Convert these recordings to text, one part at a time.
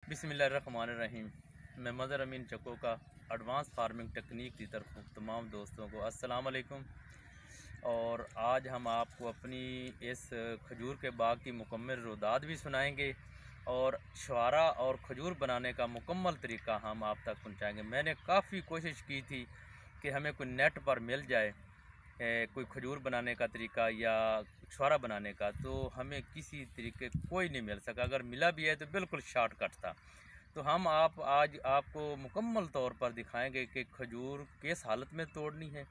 बिस्मिल्लाहिर्रहमानिर्रहीम। मैं मदर अमीन चको का एडवांस फार्मिंग टेक्निक की तरफ तमाम दोस्तों को अस्सलाम वालेकुम। और आज हम आपको अपनी इस खजूर के बाग की मुकम्मल रुदात भी सुनाएंगे और छुआरा और खजूर बनाने का मुकम्मल तरीका हम आप तक पहुंचाएंगे। मैंने काफ़ी कोशिश की थी कि हमें कोई नेट पर मिल जाए कोई खजूर बनाने का तरीका या छुआरा बनाने का, तो हमें किसी तरीके कोई नहीं मिल सका। अगर मिला भी है तो बिल्कुल शॉर्टकट था। तो हम आज आपको मुकम्मल तौर पर दिखाएंगे कि खजूर किस हालत में तोड़नी है।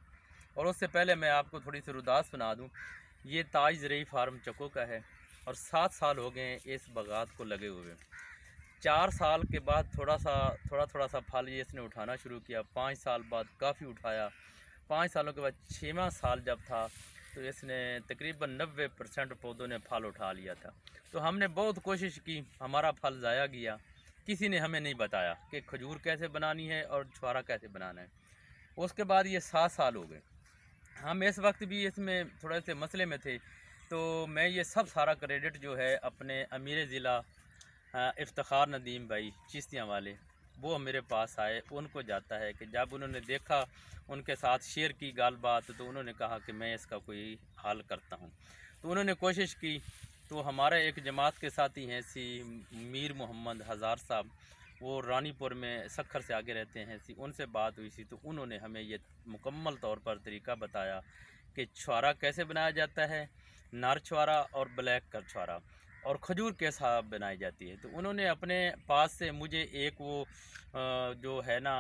और उससे पहले मैं आपको थोड़ी सी रुदात सुना दूं। ये ताज ज़रूरी फार्म चको का है और 7 साल हो गए इस बगात को लगे हुए। 4 साल के बाद थोड़ा सा फल ये इसने उठाना शुरू किया। 5 साल बाद काफ़ी उठाया। 5 सालों के बाद 6वां साल जब था तो इसने तकरीबन 90% पौधों ने फल उठा लिया था। तो हमने बहुत कोशिश की, हमारा फल ज़ाया गया। किसी ने हमें नहीं बताया कि खजूर कैसे बनानी है और छुआरा कैसे बनाना है। उसके बाद ये 7 साल हो गए। हम इस वक्त भी इसमें थोड़े से मसले में थे। तो मैं ये सब सारा क्रेडिट जो है अपने अमीर ज़िला इफ्तिखार नदीम भाई चिश्तियाँ वाले, वो मेरे पास आए, उनको जाता है कि जब उन्होंने देखा, उनके साथ शेयर की गाल बात, तो उन्होंने कहा कि मैं इसका कोई हल करता हूँ। तो उन्होंने कोशिश की। तो हमारे एक जमात के साथी हैं सी मीर मोहम्मद हज़ार साहब, वो रानीपुर में सखर से आगे रहते हैं सी, उनसे बात हुई सी। तो उन्होंने हमें ये मुकम्मल तौर पर तरीका बताया कि छुआरा कैसे बनाया जाता है, नर छुआरा और ब्लैक कर छुआरा, और खजूर कैसा बनाई जाती है। तो उन्होंने अपने पास से मुझे एक वो जो है ना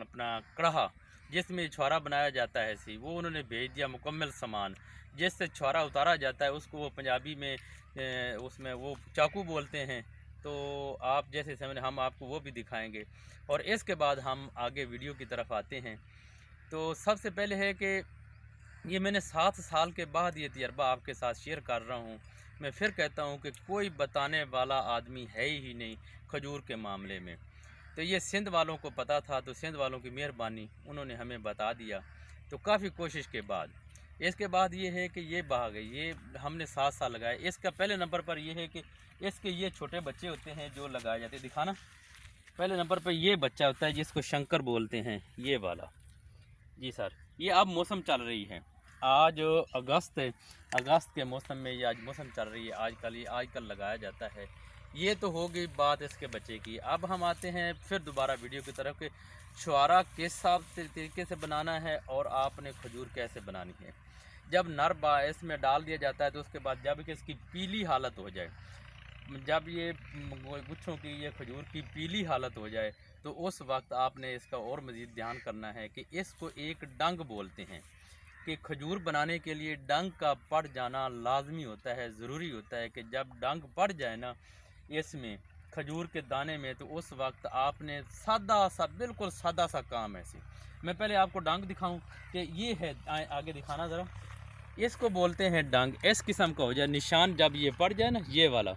अपना कढ़ा जिसमें छुआरा बनाया जाता है सी, वो उन्होंने भेज दिया मुकम्मल सामान जिससे छुआरा उतारा जाता है। उसको वो पंजाबी में उसमें वो चाकू बोलते हैं। तो आप जैसे समझ, हम आपको वो भी दिखाएंगे। और इसके बाद हम आगे वीडियो की तरफ आते हैं। तो सबसे पहले है कि ये मैंने 7 साल के बाद ये तजर्बा आपके साथ शेयर कर रहा हूँ। मैं फिर कहता हूँ कि कोई बताने वाला आदमी है ही नहीं खजूर के मामले में। तो ये सिंध वालों को पता था, तो सिंध वालों की मेहरबानी, उन्होंने हमें बता दिया। तो काफ़ी कोशिश के बाद इसके बाद ये है कि ये बाग है, ये हमने 7 साल लगाए। इसका पहले नंबर पर ये है कि इसके ये छोटे बच्चे होते हैं जो लगाए जाते हैं। दिखाना, पहले नंबर पर ये बच्चा होता है जिसको शंकर बोलते हैं, ये वाला। जी सर, ये अब मौसम चल रही है, आज अगस्त के मौसम में ये आज मौसम चल रही है। आजकल लगाया जाता है। ये तो हो गई बात इसके बच्चे की। अब हम आते हैं फिर दोबारा वीडियो की तरफ कि छुआरा किस हिसाब से तरीके से बनाना है और आपने खजूर कैसे बनानी है। जब नर बायस में डाल दिया जाता है तो उसके बाद जब कि इसकी पीली हालत हो जाए, जब ये गुच्छों की ये खजूर की पीली हालत हो जाए, तो उस वक्त आपने इसका और मज़ीद ध्यान करना है कि इसको एक डंग बोलते हैं कि खजूर बनाने के लिए डंग का पड़ जाना लाजमी होता है, ज़रूरी होता है कि जब डंग पड़ जाए ना इसमें खजूर के दाने में, तो उस वक्त आपने सादा सा, बिल्कुल सादा सा काम है। मैं पहले आपको डंग दिखाऊं कि ये है, आगे दिखाना ज़रा। इसको बोलते हैं डंग। इस किस्म का हो जाए निशान, जब ये पड़ जाए ना ये वाला,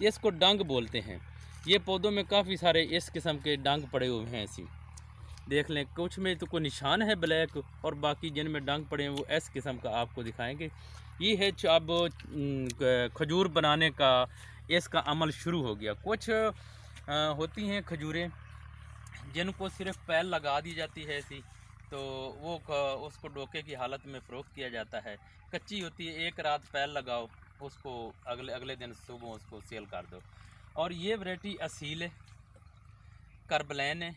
इसको डंग बोलते हैं। ये पौधों में काफ़ी सारे इस किस्म के डंग पड़े हुए हैं ऐसी, देख लें। कुछ में तो कोई निशान है ब्लैक, और बाकी जिनमें डंग पड़े हैं वो इस किस्म का आपको दिखाएंगे। ये है अब खजूर बनाने का इसका अमल शुरू हो गया। कुछ होती हैं खजूरें जिनको सिर्फ पैल लगा दी जाती है ऐसी, तो वो उसको डोके की हालत में फ़रोख्त किया जाता है। कच्ची होती है, एक रात पैल लगाओ, उसको अगले दिन सुबह उसको सेल कर दो। और ये वैरायटी असील है, करबलैन है,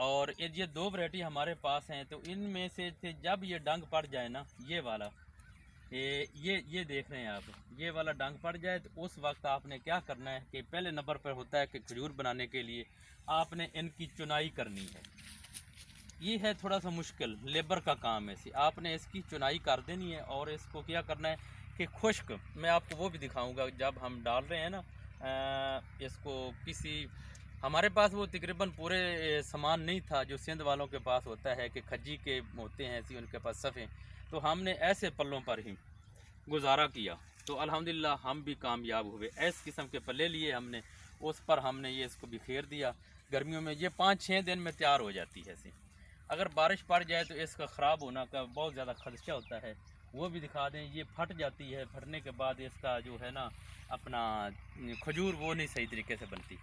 और ये 2 वैरायटी हमारे पास हैं। तो इनमें से जब ये डंग पड़ जाए ना, ये वाला, ये देख रहे हैं आप, ये वाला डंग पड़ जाए, तो उस वक्त आपने क्या करना है कि पहले नंबर पर होता है कि खजूर बनाने के लिए आपने इनकी चुनाई करनी है। ये है थोड़ा सा मुश्किल लेबर का काम है। आपने इसकी चुनाई कर देनी है और इसको क्या करना है कि खुश्क, मैं आपको वो भी दिखाऊंगा जब हम डाल रहे हैं ना इसको किसी, हमारे पास वो तकरीबन पूरे सामान नहीं था जो सिंध वालों के पास होता है कि खज्जी के होते हैं ऐसी, उनके पास सफ़े। तो हमने ऐसे पल्लों पर ही गुजारा किया, तो अल्हम्दुलिल्लाह हम भी कामयाब हुए। ऐसे किस्म के पल्ले लिए हमने, उस पर हमने ये इसको बिखेर दिया। गर्मियों में ये 5-6 दिन में तैयार हो जाती है ऐसी। अगर बारिश पड़ जाए तो इसका ख़राब होना का बहुत ज़्यादा खदशा होता है, वो भी दिखा दें। ये फट जाती है, फटने के बाद इसका जो है ना अपना खजूर वो नहीं सही तरीके से बनती।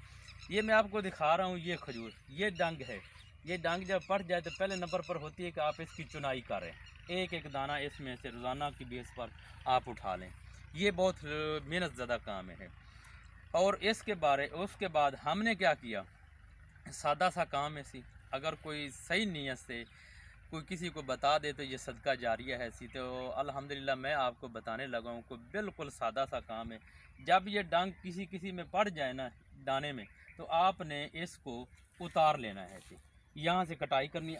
ये मैं आपको दिखा रहा हूँ, ये खजूर, ये डंग है। ये डंग जब पड़ जाए तो पहले नंबर पर होती है कि आप इसकी चुनाई करें, एक एक दाना इसमें से रोज़ाना की बेस पर आप उठा लें। ये बहुत मेहनत ज़्यादा काम है। और उसके बाद हमने क्या किया, सादा सा काम है सी, अगर कोई सही नीयत से कोई किसी को बता दे तो ये सदका जारिया है सी। तो अल्हम्दुलिल्लाह मैं आपको बताने लगा हूँ कि बिल्कुल सादा सा काम है। जब ये डंग किसी किसी में पड़ जाए ना दाने में, तो आपने इसको उतार लेना है सी। यहाँ से कटाई करनी,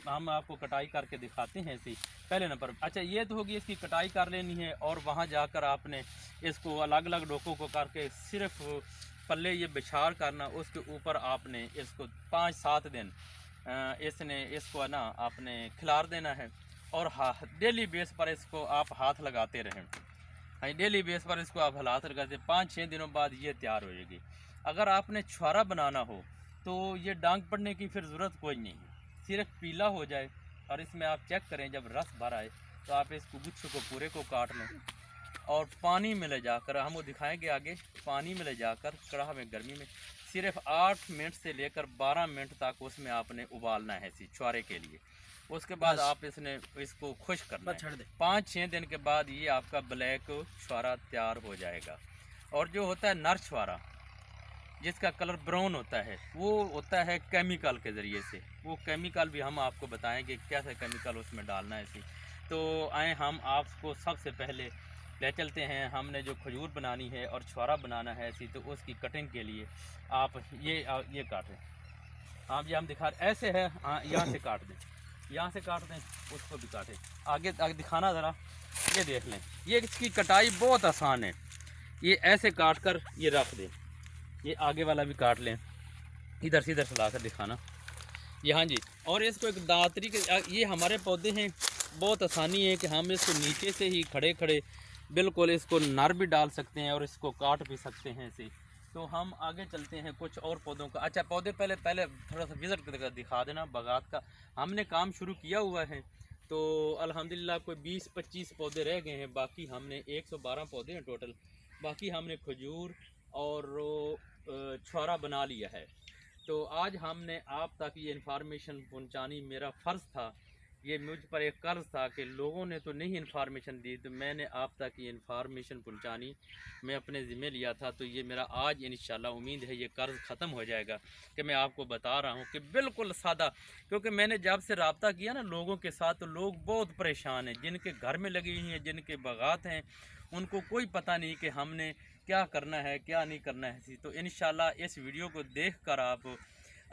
हम आपको कटाई करके दिखाते हैं सी। पहले नंबर अच्छा ये तो होगी, इसकी कटाई कर लेनी है और वहाँ जाकर आपने इसको अलग अलग डोकों को करके सिर्फ पल्ले ये बिछार करना, उसके ऊपर आपने इसको 5-7 दिन इसको ना आपने खिलार देना है। और डेली बेस पर इसको आप हाथ लगाते रहें। हाँ, डेली बेस पर इसको आप हाथ लगाते, 5-6 दिनों बाद ये तैयार हो जाएगी। अगर आपने छुआरा बनाना हो तो ये डांग पड़ने की फिर ज़रूरत कोई नहीं है, सिर्फ पीला हो जाए और इसमें आप चेक करें जब रस भर आए तो आप इसको गुच्छे को पूरे को काट लें और पानी में ले जाकर, हम वो दिखाएंगे आगे, पानी में ले जाकर कढ़ाई में गर्मी में सिर्फ 8 मिनट से लेकर 12 मिनट तक उसमें आपने उबालना है सी छुआरे के लिए। उसके बाद आप इसको खुश करना है। 5-6 दिन के बाद ये आपका ब्लैक छुआरा तैयार हो जाएगा। और जो होता है नर छुआरा जिसका कलर ब्राउन होता है, वो होता है केमिकल के ज़रिए से। वो केमिकल भी हम आपको बताएंगे कैसे केमिकल उसमें डालना है सी। तो आए हम आपको सबसे पहले ले चलते हैं, हमने जो खजूर बनानी है और छुआरा बनाना है सी, तो उसकी कटिंग के लिए आप ये काटें। आप ये हम दिखा ऐसे है, यहाँ से काट दें, यहाँ से काट दें, उसको भी काटें। आगे दिखाना ज़रा, ये देख लें, ये इसकी कटाई बहुत आसान है। ये ऐसे काट कर ये रख दें, ये आगे वाला भी काट लें, इधर से इधर चला कर दिखाना ये। हाँ जी, और इसको एक दातरी के, ये हमारे पौधे हैं, बहुत आसानी है कि हम इसको नीचे से ही खड़े खड़े बिल्कुल इसको नर भी डाल सकते हैं और इसको काट भी सकते हैं इसे। तो हम आगे चलते हैं कुछ और पौधों का। अच्छा पौधे पहले थोड़ा सा विज़िट कर दिखा देना। बागात का हमने काम शुरू किया हुआ है, तो अल्हम्दुलिल्लाह कोई 20-25 पौधे रह गए हैं, बाकी हमने 112 पौधे हैं टोटल। बाकी हमने खजूर और छुआरा बना लिया है। तो आज हमने आप तक ये इन्फॉर्मेशन पहुंचानी मेरा फ़र्ज़ था, ये मुझ पर एक कर्ज़ था कि लोगों ने तो नहीं इन्फॉर्मेशन दी, तो मैंने आप तक ये इन्फॉर्मेशन पहुंचानी मैं अपने ज़िम्मे लिया था। तो ये मेरा आज इंशाल्लाह उम्मीद है ये कर्ज़ ख़त्म हो जाएगा कि मैं आपको बता रहा हूँ कि बिल्कुल सादा। क्योंकि मैंने जब से रब्ता किया ना लोगों के साथ, तो लोग बहुत परेशान हैं, जिनके घर में लगी हुई हैं, जिनके बागात हैं, उनको कोई पता नहीं कि हमने क्या करना है क्या नहीं करना है। तो इंशाल्लाह इस वीडियो को देखकर आप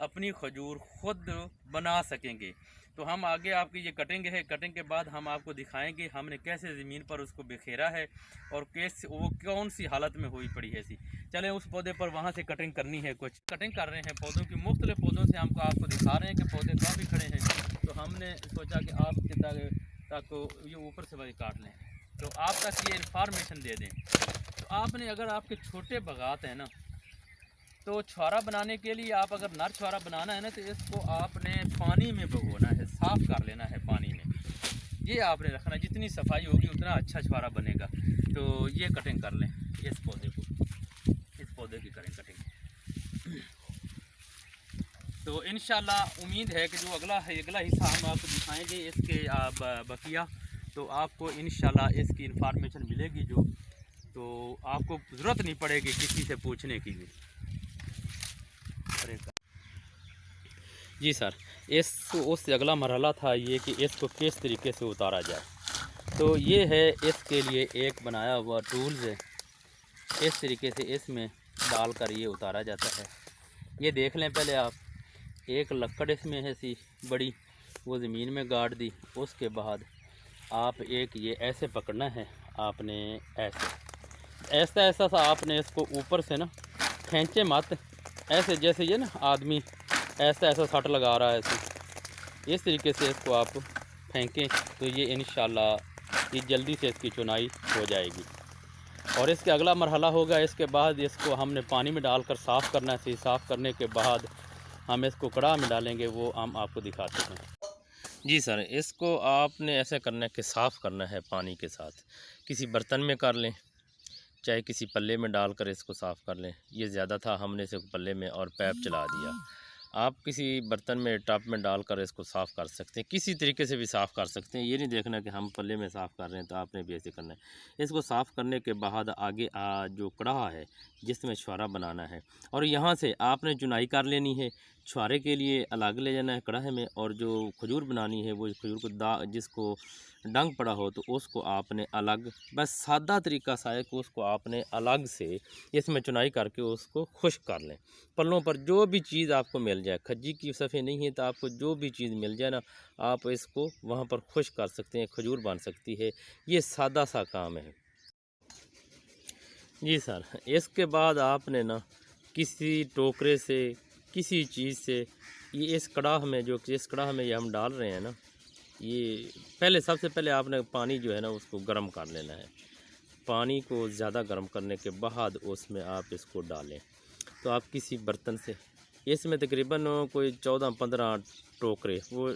अपनी खजूर ख़ुद बना सकेंगे। तो हम आगे आपकी ये कटिंग है, कटिंग के बाद हम आपको दिखाएंगे हमने कैसे ज़मीन पर उसको बिखेरा है और कैसे वो कौन सी हालत में हुई पड़ी है सी। चलें उस पौधे पर वहाँ से कटिंग करनी है, कुछ कटिंग कर रहे हैं पौधों की, मुख्तलिफ पौधों से हमको आपको दिखा रहे हैं कि पौधे काफ़ी खड़े हैं। तो हमने सोचा कि आपके तक ये ऊपर से वही काट लें, तो आप तक ये इन्फॉर्मेशन दे दें। तो आपने अगर आपके छोटे बागात हैं ना, तो छुआरा बनाने के लिए आप अगर नर छुआरा बनाना है ना, तो इसको आपने पानी में भिगोना है, साफ़ कर लेना है पानी में। ये आपने रखना, जितनी सफाई होगी उतना अच्छा छुआरा बनेगा। तो ये कटिंग कर लें इस पौधे को, इस पौधे की करें कटिंग। तो इंशाल्लाह उम्मीद है कि जो अगला हिस्सा हम आपको दिखाएंगे इसके बकिया, तो आपको इंशाल्लाह इसकी इन्फॉर्मेशन मिलेगी जो, तो आपको ज़रूरत नहीं पड़ेगी किसी से पूछने की भी। जी सर, उससे अगला मरहला था ये कि इसको किस तरीके से उतारा जाए। तो ये है इसके लिए एक बनाया हुआ टूल्स है, इस तरीके से इसमें डालकर ये उतारा जाता है। ये देख लें, पहले आप एक लकड़ इसमें है सी बड़ी, वो ज़मीन में गाड़ दी। उसके बाद आप एक ये ऐसे पकड़ना है आपने, ऐसा ऐसा सा आपने इसको ऊपर से ना खींचे मत, ऐसे जैसे ये ना आदमी ऐसा ऐसा सट लगा रहा है ऐसे, इस तरीके से इसको आप फेंकें तो ये इंशाल्लाह ये जल्दी से इसकी चुनाई हो जाएगी। और इसके अगला मरहला होगा, इसके बाद इसको हमने पानी में डालकर साफ़ करना है। साफ़ करने के बाद हम इसको कढ़ा में डालेंगे, वो हम आपको दिखाते हैं। जी सर, इसको आपने ऐसे करना है कि साफ़ करना है पानी के साथ, किसी बर्तन में कर लें, चाहे किसी पल्ले में डालकर इसको साफ़ कर लें। ये ज़्यादा था, हमने इसे पल्ले में और पैप चला दिया। आप किसी बर्तन में, टब में डालकर इसको साफ़ कर सकते हैं, किसी तरीके से भी साफ़ कर सकते हैं। ये नहीं देखना कि हम पल्ले में साफ़ कर रहे हैं तो आपने भी ऐसे करना है। इसको साफ़ करने के बाद आगे जो कढ़ा है जिसमें छुहारा बनाना है, और यहाँ से आपने चुनाई कर लेनी है। छुहारे के लिए अलग ले जाना है कढ़ाई में, और जो खजूर बनानी है वो खजूर को जिसको डंग पड़ा हो तो उसको आपने अलग, बस सादा तरीका सा है कि उसको आपने अलग से इसमें चुनाई करके उसको खुश्क कर लें। पल्लों पर जो भी चीज़ आपको मिल जाए, खज्जी की सफ़े नहीं है तो आपको जो भी चीज़ मिल जाए ना, आप इसको वहाँ पर खुश्क कर सकते हैं, खजूर बन सकती है। ये सादा सा काम है जी सर। इसके बाद आपने ना किसी टोकरे से, किसी चीज़ से, ये इस कड़ाह में, जो जिस कड़ाह में ये हम डाल रहे हैं ना, ये पहले, सबसे पहले आपने पानी जो है ना उसको गर्म कर लेना है। पानी को ज़्यादा गर्म करने के बाद उसमें आप इसको डालें। तो आप किसी बर्तन से, इसमें तकरीबन कोई 14-15 टोकरे वो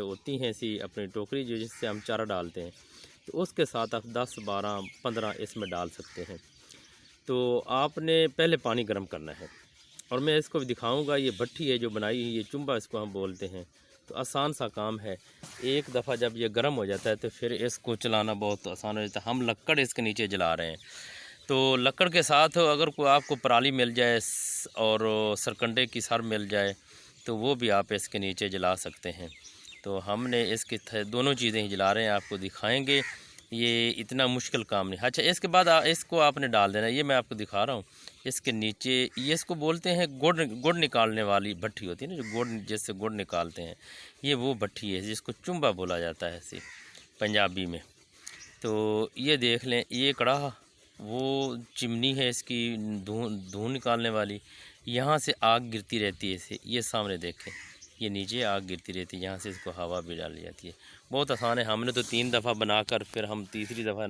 होती हैं ऐसी अपनी टोकरी जो जिससे हम चारा डालते हैं, तो उसके साथ आप 10-12-15 इसमें डाल सकते हैं। तो आपने पहले पानी गर्म करना है, और मैं इसको भी दिखाऊंगा। ये भट्टी है जो बनाई है, ये चुम्बा इसको हम बोलते हैं। तो आसान सा काम है। एक दफ़ा जब ये गर्म हो जाता है तो फिर इसको चलाना बहुत आसान हो जाता है। हम लक्कड़ इसके नीचे जला रहे हैं, तो लक्कड़ के साथ अगर कोई आपको पराली मिल जाए और सरकंडे की सर मिल जाए तो वो भी आप इसके नीचे जला सकते हैं। तो हमने इसके दोनों चीज़ें ही जला रहे हैं, आपको दिखाएंगे। ये इतना मुश्किल काम नहीं। अच्छा, इसके बाद इसको आपने डाल देना। ये मैं आपको दिखा रहा हूँ। इसके नीचे ये इसको बोलते हैं गुड़ निकालने वाली भट्टी होती है ना, जो गुड़, जिससे गुड़ निकालते हैं, ये वो भट्टी है जिसको चुम्बा बोला जाता है ऐसे पंजाबी में। तो ये देख लें, ये कड़ाह वो चिमनी है इसकी धुआं निकालने वाली। यहाँ से आग गिरती रहती है इसे, ये सामने देखें, ये नीचे आग गिरती रहती है, यहाँ से इसको हवा भी डाली जाती है। बहुत आसान है। हमने तो 3 दफ़ा बनाकर फिर हम तीसरी दफ़ा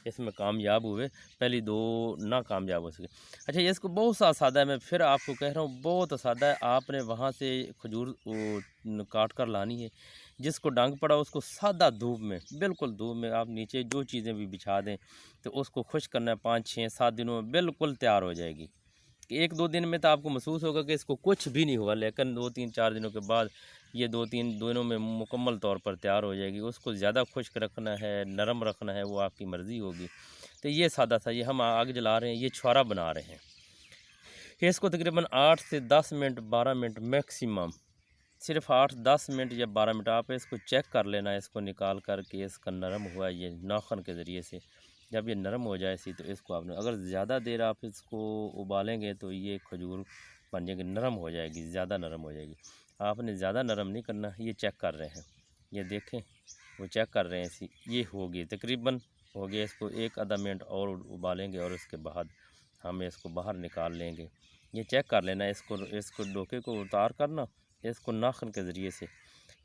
इसमें कामयाब हुए, पहली 2 ना कामयाब हो सके। अच्छा, ये इसको बहुत सा सादा है, मैं फिर आपको कह रहा हूँ बहुत सादा है। आपने वहाँ से खजूर काट कर लानी है, जिसको डंग पड़ा उसको सादा धूप में, बिल्कुल धूप में आप नीचे जो चीज़ें भी बिछा दें तो उसको खुश करना है। 5-6-7 दिनों में बिल्कुल तैयार हो जाएगी। 1-2 दिन में तो आपको महसूस होगा कि इसको कुछ भी नहीं हुआ, लेकिन 2-3-4 दिनों के बाद ये 2-3 दिनों में मुकम्मल तौर पर तैयार हो जाएगी। उसको ज़्यादा खुश्क रखना है, नरम रखना है, वो आपकी मर्ज़ी होगी। तो ये सादा सा, ये हम आग जला रहे हैं, ये छुहारा बना रहे हैं। इसको तकरीबन 8 से 10 मिनट, 12 मिनट मैक्सिमम, सिर्फ 8-10 मिनट या 12 मिनट आप इसको चेक कर लेना। इसको निकाल कर के इसका नरम हुआ ये नाखन के ज़रिए से, जब ये नरम हो जाए तो इसको आपने, अगर ज़्यादा देर आप इसको उबालेंगे तो ये खजूर बन जाएगी, नरम हो जाएगी, ज़्यादा नरम हो जाएगी। आपने ज़्यादा नरम नहीं करना। ये चेक कर रहे हैं, ये देखें, वो चेक कर रहे हैं इसी, ये हो गई तकरीबन, हो गया। इसको 1-आधा मिनट और उबालेंगे और उसके बाद हम इसको बाहर निकाल लेंगे। ये चेक कर लेना, इसको डोके को उतार करना, इसको नाखन के ज़रिए से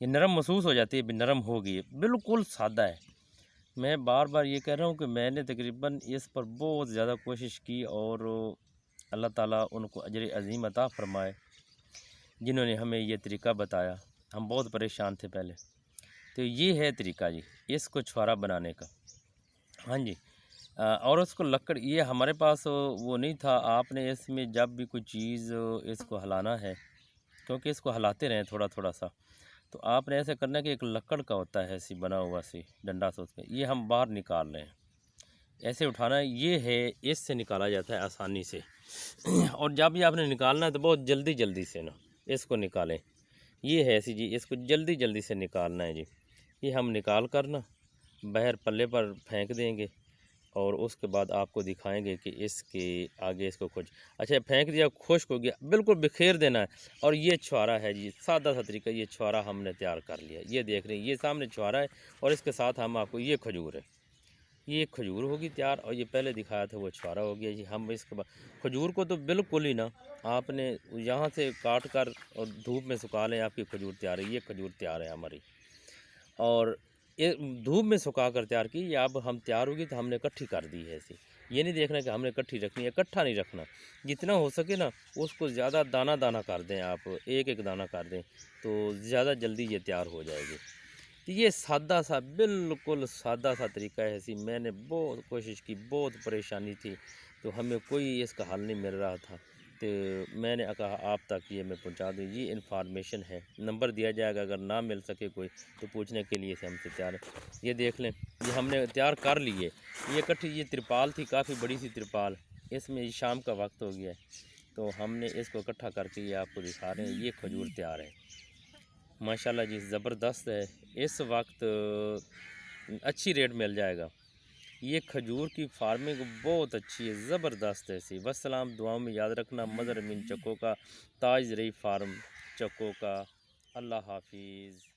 ये नरम महसूस हो जाती है, भी नरम हो गई है, बिल्कुल सादा है। मैं बार बार ये कह रहा हूँ कि मैंने तकरीबन इस पर बहुत ज़्यादा कोशिश की, और अल्लाह ताला उनको अजर अज़ीम अता फ़रमाए जिन्होंने हमें ये तरीका बताया। हम बहुत परेशान थे पहले। तो ये है तरीका जी इसको छुहारा बनाने का। हाँ जी। और उसको लकड़, ये हमारे पास वो नहीं था। आपने इसमें जब भी कोई चीज़ इसको हिलाना है, क्योंकि इसको हिलाते रहें थोड़ा थोड़ा सा, तो आपने ऐसे करना है कि एक लकड़ का होता है ऐसी बना हुआ सी डंडा सा, उसका ये हम बाहर निकाल रहे हैं, ऐसे उठाना है, ये है, इससे निकाला जाता है आसानी से। और जब भी आपने निकालना है तो बहुत जल्दी जल्दी से ना इसको निकालें। ये है ऐसी जी, इसको जल्दी जल्दी से निकालना है जी। ये हम निकाल कर ना बाहर पल्ले पर फेंक देंगे, और उसके बाद आपको दिखाएंगे कि इसके आगे इसको कुछ, अच्छा फेंक दिया, खुश्क हो गया, बिल्कुल बिखेर देना है। और ये छुहारा है जी, सादा सा तरीका। ये छुहारा हमने तैयार कर लिया, ये देख रहे हैं, ये सामने छुहारा है, और इसके साथ हम आपको, ये खजूर है, ये खजूर होगी तैयार, और ये पहले दिखाया था वो छुहारा हो गया जी। हम इसके बाद खजूर को तो बिल्कुल ही ना आपने यहाँ से काट कर और धूप में सुखा लें, आपकी खजूर तैयार है। ये खजूर तैयार है हमारी, और ये धूप में सुखा कर तैयार की। अब हम तैयार होगी तो हमने इकट्ठी कर दी है ऐसी। ये नहीं देखना कि हमने इकट्ठी रखनी है, इकट्ठा नहीं रखना। जितना हो सके ना उसको ज़्यादा दाना दाना कर दें, आप एक एक दाना कर दें तो ज़्यादा जल्दी ये तैयार हो जाएगी। तो ये सादा सा, बिल्कुल सादा सा तरीका है। ऐसी मैंने बहुत कोशिश की, बहुत परेशानी थी, तो हमें कोई इसका हल नहीं मिल रहा था। तो मैंने कहा आप तक ये मैं पहुंचा दूँ, ये इन्फॉर्मेशन है, नंबर दिया जाएगा, अगर ना मिल सके कोई तो पूछने के लिए से हमसे तैयार है। ये देख लें, ये हमने तैयार कर लिए। ये इकट्ठी, ये तिरपाल थी, काफ़ी बड़ी सी तिरपाल, इसमें शाम का वक्त हो गया है, तो हमने इसको इकट्ठा करके ये आपको दिखा रहे हैं। ये खजूर तैयार है माशाल्लाह जी, ज़बरदस्त है। इस वक्त अच्छी रेट मिल जाएगा। ये खजूर की फार्मिंग बहुत अच्छी है, ज़बरदस्त है सी। वस्सलाम, दुआओं में याद रखना। मज़र अमीन चक्को का, ताज रही फार्म चक्को का। अल्लाह हाफिज़।